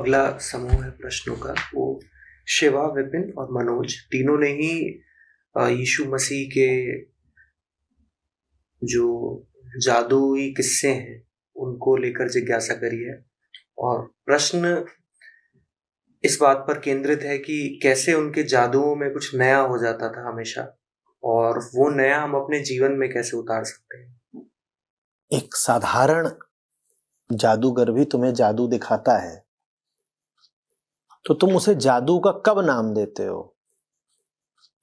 अगला समूह है प्रश्नों का, वो शिवा, विपिन और मनोज, तीनों ने ही यीशु मसीह के जो जादुई किस्से हैं उनको लेकर जिज्ञासा करी है। और प्रश्न इस बात पर केंद्रित है कि कैसे उनके जादुओं में कुछ नया हो जाता था हमेशा, और वो नया हम अपने जीवन में कैसे उतार सकते हैं। एक साधारण जादूगर भी तुम्हें जादू दिखाता है तो तुम उसे जादू का कब नाम देते हो?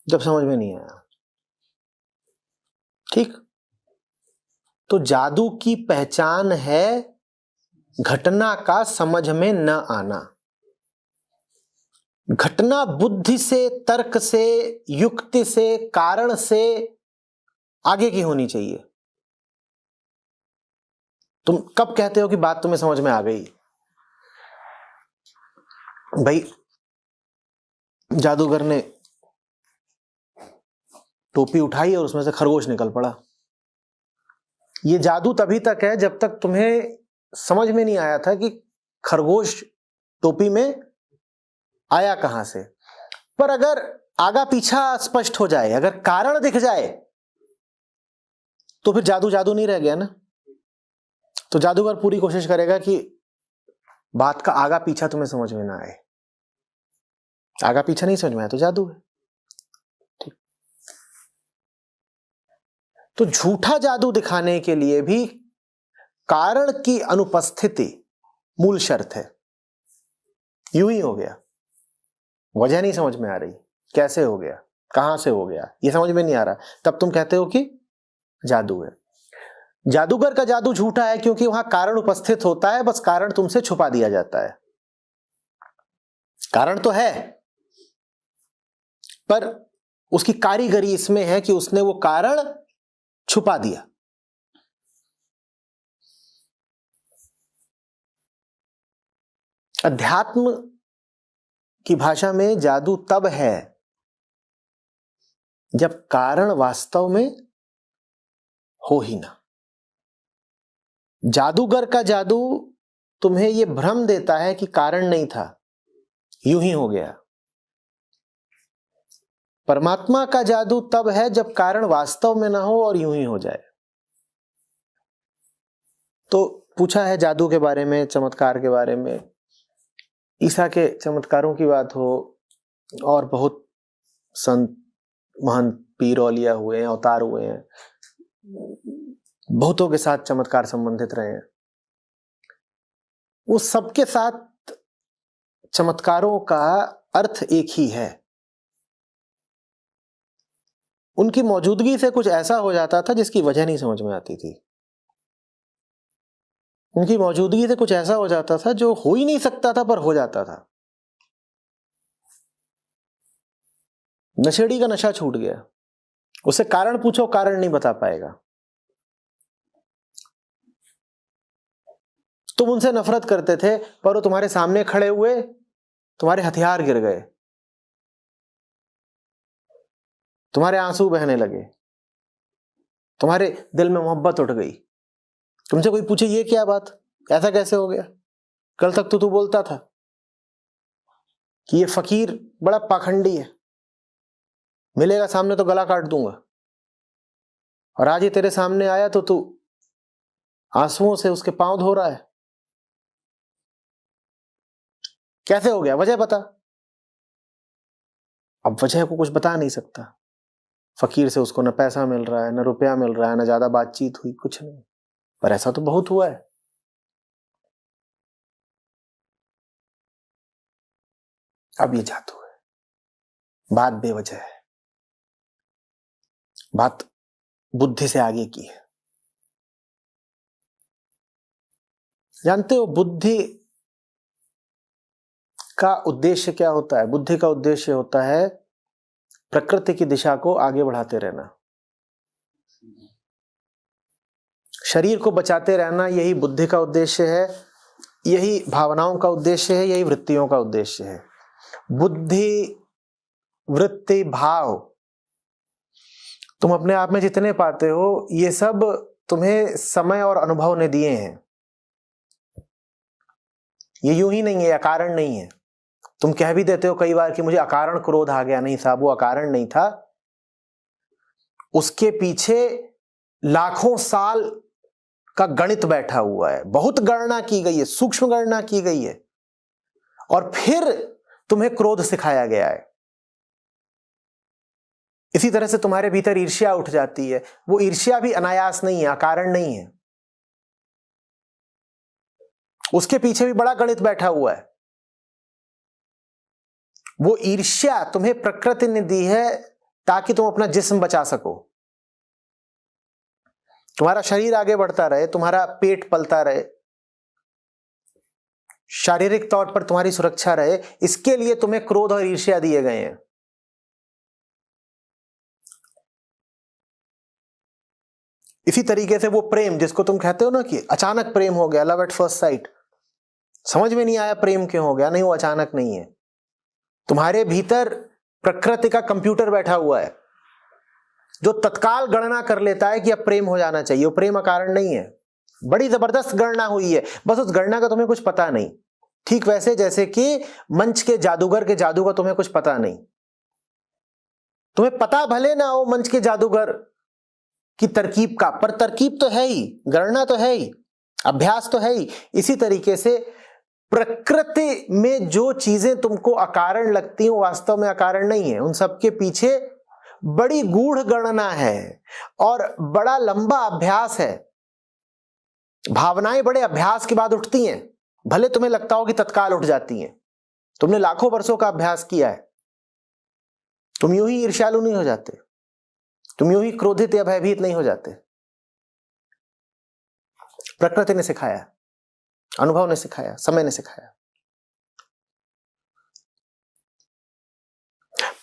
जब समझ में नहीं आया। ठीक, तो जादू की पहचान है घटना का समझ में न आना। घटना बुद्धि से, तर्क से, युक्ति से, कारण से आगे की होनी चाहिए। तुम कब कहते हो कि बात तुम्हें समझ में आ गई? भाई, जादूगर ने टोपी उठाई और उसमें से खरगोश निकल पड़ा। ये जादू तभी तक है जब तक तुम्हें समझ में नहीं आया था कि खरगोश टोपी में आया कहां से। पर अगर आगा पीछा स्पष्ट हो जाए, अगर कारण दिख जाए, तो फिर जादू जादू नहीं रह गया ना। तो जादूगर पूरी कोशिश करेगा कि बात का आगा पीछा तुम्हें समझ में ना आए। आगा पीछा नहीं समझ में आया तो जादू है। ठीक, तो झूठा जादू दिखाने के लिए भी कारण की अनुपस्थिति मूल शर्त है। यूं ही हो गया, वजह नहीं समझ में आ रही, कैसे हो गया, कहां से हो गया, ये समझ में नहीं आ रहा, तब तुम कहते हो कि जादू है। जादूगर का जादू झूठा है क्योंकि वहां कारण उपस्थित होता है, बस कारण तुमसे छुपा दिया जाता है। कारण तो है, पर उसकी कारीगरी इसमें है कि उसने वो कारण छुपा दिया। अध्यात्म की भाषा में जादू तब है जब कारण वास्तव में हो ही ना। जादूगर का जादू तुम्हें यह भ्रम देता है कि कारण नहीं था, यूं ही हो गया। परमात्मा का जादू तब है जब कारण वास्तव में ना हो और यूं ही हो जाए। तो पूछा है जादू के बारे में, चमत्कार के बारे में। ईसा के चमत्कारों की बात हो, और बहुत संत महंत पीर औलिया हुए हैं, अवतार हुए हैं, बहुतों के साथ चमत्कार संबंधित रहे हैं। वो सबके साथ चमत्कारों का अर्थ एक ही है। उनकी मौजूदगी से कुछ ऐसा हो जाता था जिसकी वजह नहीं समझ में आती थी। उनकी मौजूदगी से कुछ ऐसा हो जाता था जो हो ही नहीं सकता था पर हो जाता था। नशेड़ी का नशा छूट गया, उससे कारण पूछो, कारण नहीं बता पाएगा। तुम उनसे नफरत करते थे, पर वो तुम्हारे सामने खड़े हुए, तुम्हारे हथियार गिर गए, तुम्हारे आंसू बहने लगे, तुम्हारे दिल में मोहब्बत उठ गई। तुमसे कोई पूछे ये क्या बात, ऐसा कैसे हो गया? कल तक तो तू बोलता था कि ये फकीर बड़ा पाखंडी है, मिलेगा सामने तो गला काट दूंगा, और आज ये तेरे सामने आया तो तू आंसुओं से उसके पांव धो रहा है। कैसे हो गया? वजह बता। अब वजह को कुछ बता नहीं सकता। फकीर से उसको न पैसा मिल रहा है, न रुपया मिल रहा है, न ज्यादा बातचीत हुई, कुछ नहीं, पर ऐसा तो बहुत हुआ है। अब ये जादू है, बात बेवजह है, बात बुद्धि से आगे की है। जानते हो बुद्धि का उद्देश्य क्या होता है? बुद्धि का उद्देश्य होता है प्रकृति की दिशा को आगे बढ़ाते रहना, शरीर को बचाते रहना। यही बुद्धि का उद्देश्य है, यही भावनाओं का उद्देश्य है, यही वृत्तियों का उद्देश्य है। बुद्धि, वृत्ति, भाव तुम अपने आप में जितने पाते हो, ये सब तुम्हें समय और अनुभव ने दिए हैं। ये यूं ही नहीं है, अकारण नहीं है। तुम कह भी देते हो कई बार कि मुझे अकारण क्रोध आ गया, नहीं साहब, वो अकारण नहीं था। उसके पीछे लाखों साल का गणित बैठा हुआ है, बहुत गणना की गई है, सूक्ष्म गणना की गई है, और फिर तुम्हें क्रोध सिखाया गया है। इसी तरह से तुम्हारे भीतर ईर्ष्या उठ जाती है। वो ईर्ष्या भी अनायास नहीं है, अकारण नहीं है, उसके पीछे भी बड़ा गणित बैठा हुआ है। वो ईर्ष्या तुम्हें प्रकृति ने दी है ताकि तुम अपना जिस्म बचा सको, तुम्हारा शरीर आगे बढ़ता रहे, तुम्हारा पेट पलता रहे, शारीरिक तौर पर तुम्हारी सुरक्षा रहे, इसके लिए तुम्हें क्रोध और ईर्ष्या दिए गए हैं। इसी तरीके से वो प्रेम जिसको तुम कहते हो ना कि अचानक प्रेम हो गया, लव एट फर्स्ट साइट, समझ में नहीं आया प्रेम क्यों हो गया, नहीं, वो अचानक नहीं है। तुम्हारे भीतर प्रकृति का कंप्यूटर बैठा हुआ है जो तत्काल गणना कर लेता है कि अब प्रेम हो जाना चाहिए। वो प्रेम अकारण नहीं है, बड़ी जबरदस्त गणना हुई है, बस उस गणना का तुम्हें कुछ पता नहीं। ठीक वैसे जैसे कि मंच के जादूगर के जादू का तुम्हें कुछ पता नहीं। तुम्हें पता भले ना हो मंच के जादूगर की तरकीब का, पर तरकीब तो है ही, गणना तो है ही, अभ्यास तो है ही। इसी तरीके से प्रकृति में जो चीजें तुमको अकारण लगती हैं वो वास्तव में अकारण नहीं है। उन सबके पीछे बड़ी गूढ़ गणना है और बड़ा लंबा अभ्यास है। भावनाएं बड़े अभ्यास के बाद उठती हैं, भले तुम्हें लगता हो कि तत्काल उठ जाती हैं। तुमने लाखों वर्षों का अभ्यास किया है, तुम यूं ही ईर्ष्यालु नहीं हो जाते, तुम यूं ही क्रोधित या भयभीत नहीं हो जाते। प्रकृति ने सिखाया, अनुभव ने सिखाया, समय ने सिखाया।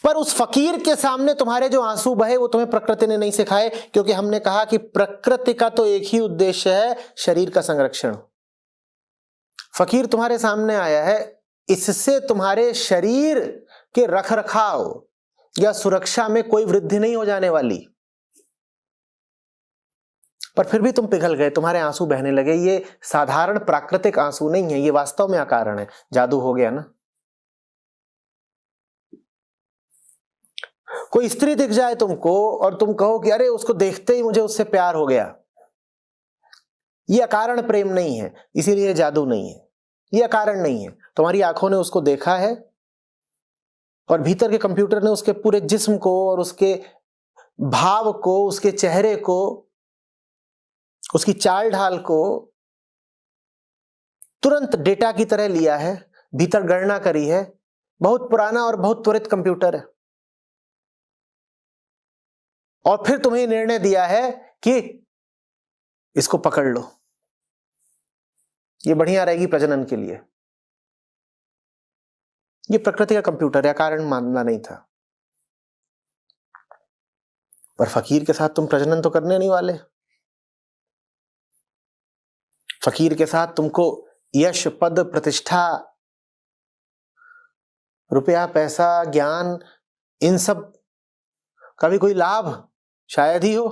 पर उस फकीर के सामने तुम्हारे जो आंसू बहे वो तुम्हें प्रकृति ने नहीं सिखाए, क्योंकि हमने कहा कि प्रकृति का तो एक ही उद्देश्य है, शरीर का संरक्षण। फकीर तुम्हारे सामने आया है, इससे तुम्हारे शरीर के रखरखाव या सुरक्षा में कोई वृद्धि नहीं हो जाने वाली। पर फिर भी तुम पिघल गए, तुम्हारे आंसू बहने लगे। ये साधारण प्राकृतिक आंसू नहीं है, ये वास्तव में अकारण है। जादू हो गया ना। कोई स्त्री दिख जाए तुमको और तुम कहो कि अरे उसको देखते ही मुझे उससे प्यार हो गया, ये अकारण प्रेम नहीं है, इसीलिए जादू नहीं है, ये अकारण नहीं है। तुम्हारी आंखों ने उसको देखा है और भीतर के कंप्यूटर ने उसके पूरे जिस्म को और उसके भाव को, उसके चेहरे को, उसकी चाल ढाल को तुरंत डेटा की तरह लिया है, भीतर गणना करी है। बहुत पुराना और बहुत त्वरित कंप्यूटर है। और फिर तुम्हें निर्णय दिया है कि इसको पकड़ लो, ये बढ़िया रहेगी प्रजनन के लिए। ये प्रकृति का कंप्यूटर है, कारण मानना नहीं था। पर फकीर के साथ तुम प्रजनन तो करने नहीं वाले। फकीर के साथ तुमको यश, पद, प्रतिष्ठा, रुपया, पैसा, ज्ञान, इन सब का भी कोई लाभ शायद ही हो,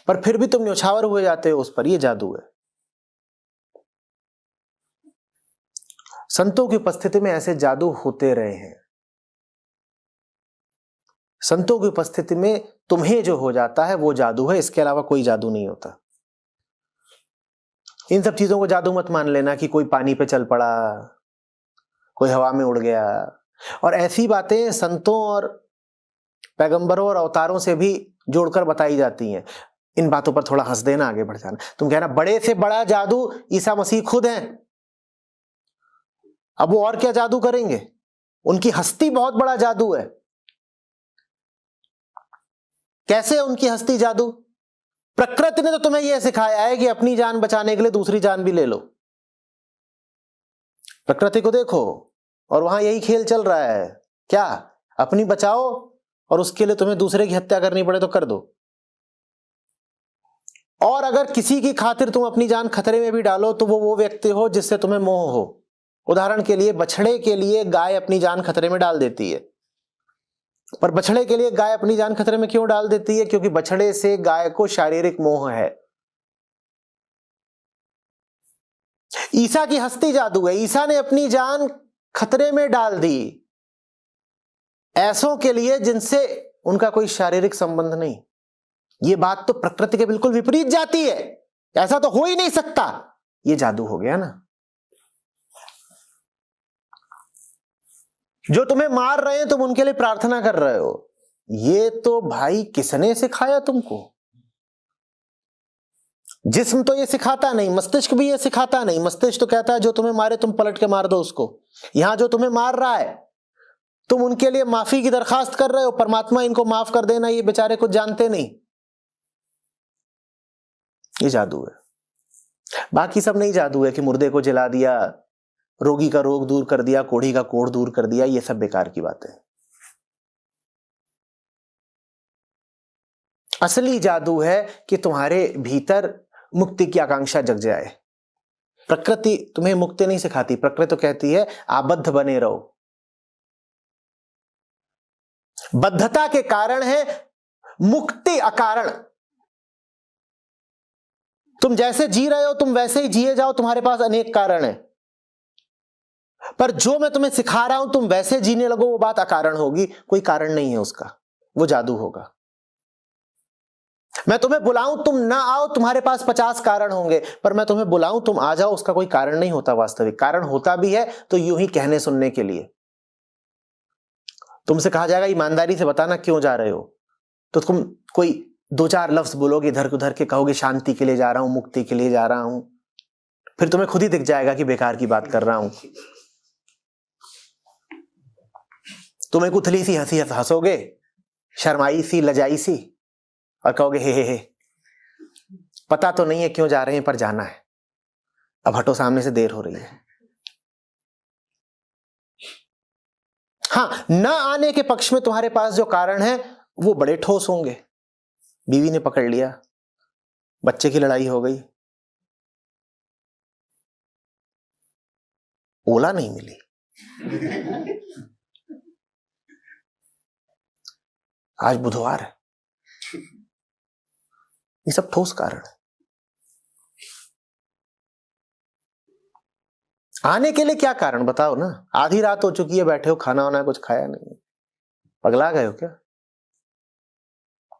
पर फिर भी तुम न्यौछावर हुए जाते हो उस पर। यह जादू है। संतों की उपस्थिति में ऐसे जादू होते रहे हैं। संतों की उपस्थिति में तुम्हें जो हो जाता है वो जादू है, इसके अलावा कोई जादू नहीं होता। इन सब चीजों को जादू मत मान लेना कि कोई पानी पे चल पड़ा, कोई हवा में उड़ गया। और ऐसी बातें संतों और पैगंबरों और अवतारों से भी जोड़कर बताई जाती हैं। इन बातों पर थोड़ा हंस देना, आगे बढ़ जाना। तुम कहना बड़े से बड़ा जादू ईसा मसीह खुद हैं, अब वो और क्या जादू करेंगे, उनकी हस्ती बहुत बड़ा जादू है। कैसे उनकी हस्ती जादू? प्रकृति ने तो तुम्हें यह सिखाया है कि अपनी जान बचाने के लिए दूसरी जान भी ले लो। प्रकृति को देखो और वहां यही खेल चल रहा है। क्या? अपनी बचाओ और उसके लिए तुम्हें दूसरे की हत्या करनी पड़े तो कर दो। और अगर किसी की खातिर तुम अपनी जान खतरे में भी डालो तो वो व्यक्ति हो जिससे तुम्हें मोह हो। उदाहरण के लिए, बछड़े के लिए गाय अपनी जान खतरे में डाल देती है। पर बछड़े के लिए गाय अपनी जान खतरे में क्यों डाल देती है? क्योंकि बछड़े से गाय को शारीरिक मोह है। ईसा की हस्ती जादू है। ईसा ने अपनी जान खतरे में डाल दी ऐसों के लिए जिनसे उनका कोई शारीरिक संबंध नहीं। ये बात तो प्रकृति के बिल्कुल विपरीत जाती है, ऐसा तो हो ही नहीं सकता। ये जादू हो गया ना। जो तुम्हें मार रहे हैं तुम उनके लिए प्रार्थना कर रहे हो, ये तो भाई किसने सिखाया तुमको? जिस्म तो ये सिखाता नहीं, मस्तिष्क भी ये सिखाता नहीं। मस्तिष्क तो कहता है जो तुम्हें मारे तुम पलट के मार दो उसको। यहां जो तुम्हें मार रहा है तुम उनके लिए माफी की दरखास्त कर रहे हो, परमात्मा इनको माफ कर देना, ये बेचारे कुछ जानते नहीं। ये जादू है। बाकी सब नहीं जादू है कि मुर्दे को जला दिया, रोगी का रोग दूर कर दिया, कोढ़ी का कोढ़ दूर कर दिया, ये सब बेकार की बातें। असली जादू है कि तुम्हारे भीतर मुक्ति की आकांक्षा जग जाए। प्रकृति तुम्हें मुक्ति नहीं सिखाती, प्रकृति तो कहती है आबद्ध बने रहो। बद्धता के कारण है मुक्ति अकारण। तुम जैसे जी रहे हो तुम वैसे ही जिए जाओ, तुम्हारे पास अनेक कारण है। पर जो मैं तुम्हें सिखा रहा हूं तुम वैसे जीने लगो, वो बात अकारण होगी, कोई कारण नहीं है उसका, वो जादू होगा। मैं तुम्हें बुलाऊं तुम ना आओ, तुम्हारे पास 50 कारण होंगे, पर मैं तुम्हें बुलाऊं तुम आ जाओ, उसका कोई कारण नहीं होता। वास्तविक कारण होता भी है तो यूं ही कहने सुनने के लिए। तुमसे कहा जाएगा ईमानदारी से बताना क्यों जा रहे हो, तो तुम कोई 2-4 लफ्ज बोलोगे, इधर उधर के कहोगे शांति के लिए जा रहा हूं, मुक्ति के लिए जा रहा हूं, फिर तुम्हें खुद ही दिख जाएगा कि बेकार की बात कर रहा हूं। तुम एक उथली सी हंसी हंसोगे, शर्माई सी लजाई सी, और कहोगे हे, पता तो नहीं है क्यों जा रहे हैं पर जाना है, अब हटो सामने से, देर हो रही है। हाँ, न आने के पक्ष में तुम्हारे पास जो कारण है वो बड़े ठोस होंगे। बीवी ने पकड़ लिया, बच्चे की लड़ाई हो गई, ओला नहीं मिली, आज बुधवार है, ये सब ठोस कारण है। आने के लिए क्या कारण बताओ ना? आधी रात हो चुकी है, बैठे हो, खाना वाना कुछ खाया नहीं, पगला गए हो क्या?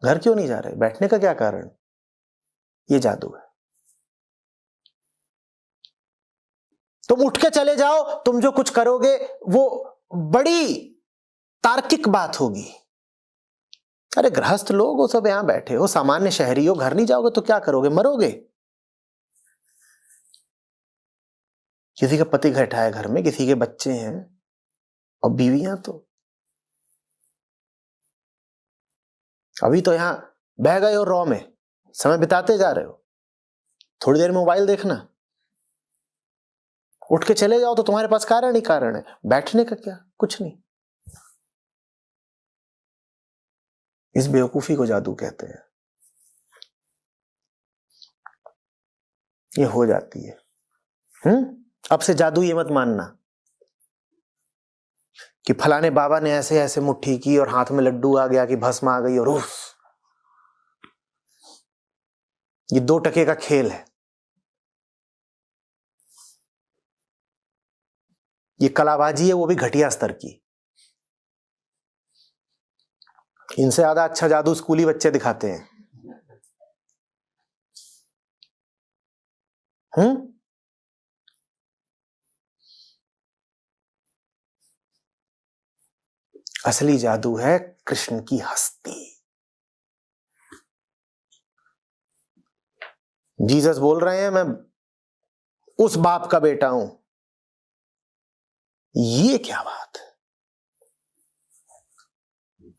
घर क्यों नहीं जा रहे? बैठने का क्या कारण? ये जादू है। तुम उठ के चले जाओ, तुम जो कुछ करोगे वो बड़ी तार्किक बात होगी। अरे गृहस्थ लोग हो, सब यहां बैठे हो, सामान्य शहरी हो, घर नहीं जाओगे तो क्या करोगे? मरोगे। किसी का पति बैठा है घर में, किसी के बच्चे हैं, और बीवियां तो अभी तो यहां बह गए हो, रॉ में समय बिताते जा रहे हो, थोड़ी देर मोबाइल देखना, उठ के चले जाओ तो तुम्हारे पास कारण ही कारण है। बैठने का क्या? कुछ नहीं। इस बेवकूफी को जादू कहते हैं। ये हो जाती है। अब से जादू ये मत मानना कि फलाने बाबा ने ऐसे ऐसे मुट्ठी की और हाथ में लड्डू आ गया कि भस्म आ गई और उफ, ये 2 टके का खेल है। ये कलाबाजी है, वो भी घटिया स्तर की। इनसे ज्यादा अच्छा जादू स्कूली बच्चे दिखाते हैं। असली जादू है कृष्ण की हस्ती। जीसस बोल रहे हैं मैं उस बाप का बेटा हूं। ये क्या बात है?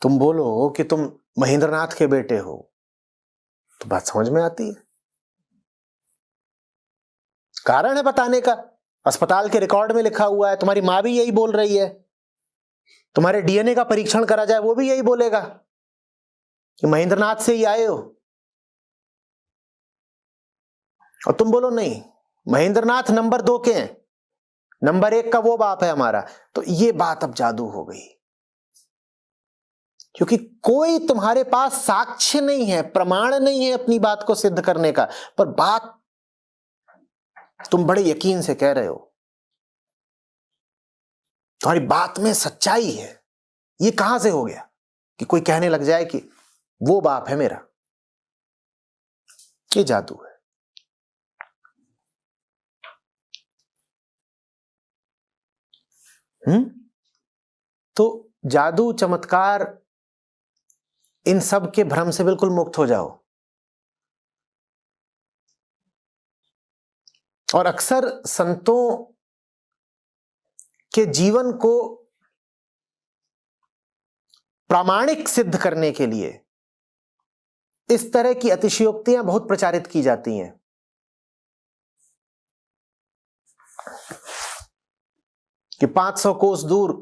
तुम बोलो कि तुम महेंद्रनाथ के बेटे हो तो बात समझ में आती है। कारण है बताने का, अस्पताल के रिकॉर्ड में लिखा हुआ है। तुम्हारी मां भी यही बोल रही है। तुम्हारे डीएनए का परीक्षण करा जाए वो भी यही बोलेगा कि महेंद्रनाथ से ही आए हो, और तुम बोलो नहीं, महेंद्रनाथ नंबर 2 के हैं, नंबर 1 का वो बाप है हमारा। तो ये बात अब जादू हो गई, क्योंकि कोई तुम्हारे पास साक्ष्य नहीं है, प्रमाण नहीं है अपनी बात को सिद्ध करने का, पर बात तुम बड़े यकीन से कह रहे हो, तुम्हारी बात में सच्चाई है, ये कहां से हो गया कि कोई कहने लग जाए कि वो बाप है मेरा? ये जादू है। तो जादू, चमत्कार, इन सब के भ्रम से बिल्कुल मुक्त हो जाओ। और अक्सर संतों के जीवन को प्रामाणिक सिद्ध करने के लिए इस तरह की अतिशयोक्तियां बहुत प्रचारित की जाती हैं कि 500 कोस दूर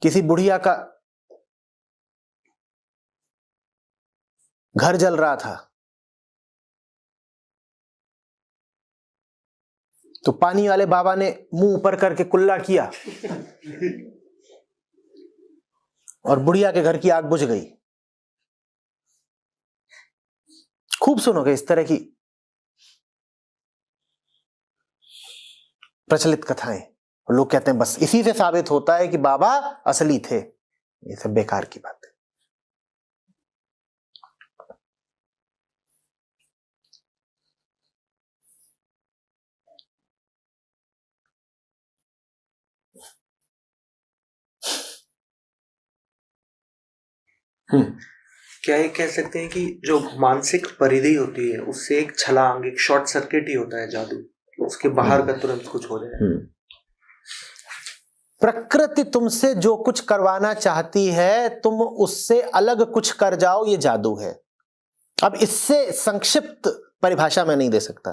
किसी बुढ़िया का घर जल रहा था, तो पानी वाले बाबा ने मुंह ऊपर करके कुल्ला किया और बुढ़िया के घर की आग बुझ गई। खूब सुनोगे इस तरह की प्रचलित कथाएं। और लोग कहते हैं बस इसी से साबित होता है कि बाबा असली थे। ये सब बेकार की बात है। क्या ये कह सकते हैं कि जो मानसिक परिधि होती है उससे एक छलांग, एक शॉर्ट सर्किट ही होता है जादू, उसके बाहर का तुरंत कुछ हो जाए? प्रकृति तुमसे जो कुछ करवाना चाहती है, तुम उससे अलग कुछ कर जाओ, ये जादू है। अब इससे संक्षिप्त परिभाषा मैं नहीं दे सकता।